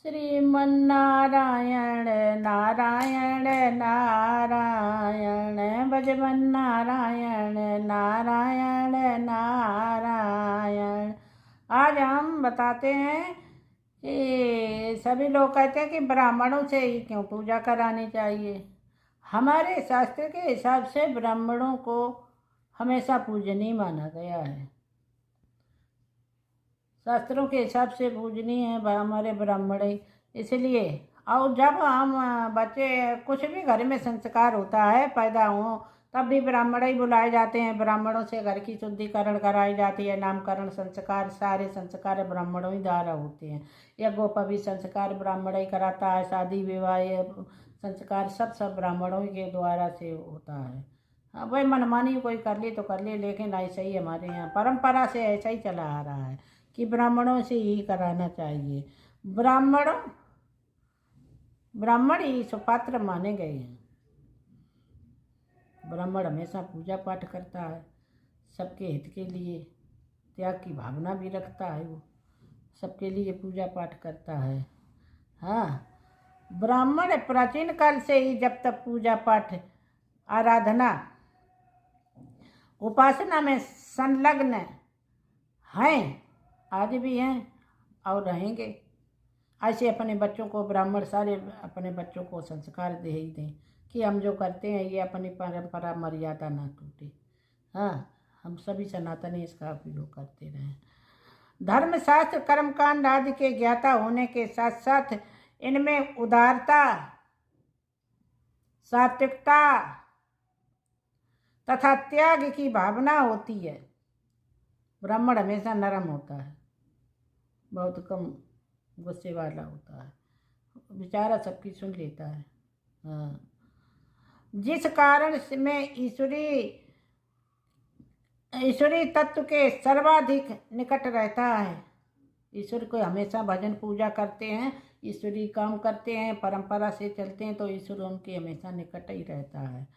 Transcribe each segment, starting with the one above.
श्रीमन्नारायण नारायण नारायण भजमन नारायण नारायण नारायण। आज हम बताते हैं कि सभी लोग कहते हैं कि ब्राह्मणों से ही क्यों पूजा करानी चाहिए। हमारे शास्त्र के हिसाब से ब्राह्मणों को हमेशा पूजनीय माना गया है। शास्त्रों के हिसाब से पूजनीय है हमारे ब्राह्मण ही, इसलिए। और जब हम बच्चे कुछ भी घर में संस्कार होता है पैदा हो तब भी ब्राह्मण ही बुलाए जाते हैं। ब्राह्मणों से घर की शुद्धिकरण कराई जाती है। नामकरण संस्कार सारे संस्कार ब्राह्मणों ही द्वारा होते हैं। यज्ञोपवीत संस्कार ब्राह्मण ही कराता है। शादी विवाह संस्कार सब ब्राह्मणों के द्वारा से होता है। हाँ भाई, मनमानी कोई कर ले तो कर ले, लेकिन ऐसा ही हमारे यहाँ परंपरा से ऐसा ही चला आ रहा है कि ब्राह्मणों से ही कराना चाहिए। ब्राह्मण ही सुपात्र माने गए हैं। ब्राह्मण हमेशा पूजा पाठ करता है, सबके हित के लिए त्याग की भावना भी रखता है। वो सबके लिए पूजा पाठ करता है। हाँ, ब्राह्मण प्राचीन काल से ही जब तक पूजा पाठ आराधना उपासना में संलग्न हैं, आज भी हैं और रहेंगे। ऐसे अपने बच्चों को ब्राह्मण सारे अपने बच्चों को संस्कार दे ही दें कि हम जो करते हैं ये अपनी परंपरा मर्यादा ना टूटे। हाँ, हम सभी सनातनी इसका उपयोग करते रहें। धर्मशास्त्र कर्मकांड आदि के ज्ञाता होने के साथ साथ इनमें उदारता, सात्विकता तथा त्याग की भावना होती है। ब्राह्मण हमेशा नरम होता है, बहुत कम गुस्से वाला होता है, बेचारा सबकी सुन लेता है। हाँ, जिस कारण में ईश्वरी तत्व के सर्वाधिक निकट रहता है। ईश्वर को हमेशा भजन पूजा करते हैं, ईश्वरी काम करते हैं, परंपरा से चलते हैं तो ईश्वर उनके हमेशा निकट ही रहता है।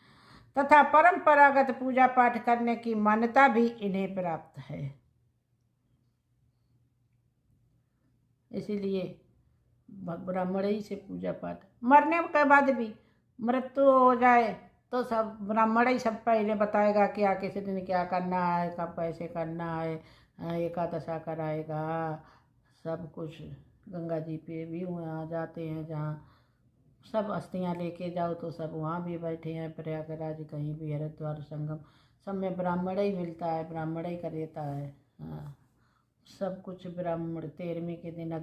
तथा परंपरागत पूजा पाठ करने की मान्यता भी इन्हें प्राप्त है। इसीलिए ब्राह्मण ही से पूजा पाठ, मरने के बाद भी मृत्यु हो जाए तो सब ब्राह्मण ही सब पहले बताएगा कि किस दिन क्या करना है, कब कैसे करना है, एकादशा कराएगा, सब कुछ। गंगा जी पे भी वहाँ जाते हैं जहाँ सब अस्थियाँ लेके जाओ तो सब वहाँ भी बैठे हैं। प्रयागराज कहीं भी हरिद्वार संगम सब में ब्राह्मण ही मिलता है, ब्राह्मण ही कर देता है। हाँ, सब कुछ ब्राह्मण 13वें के दिन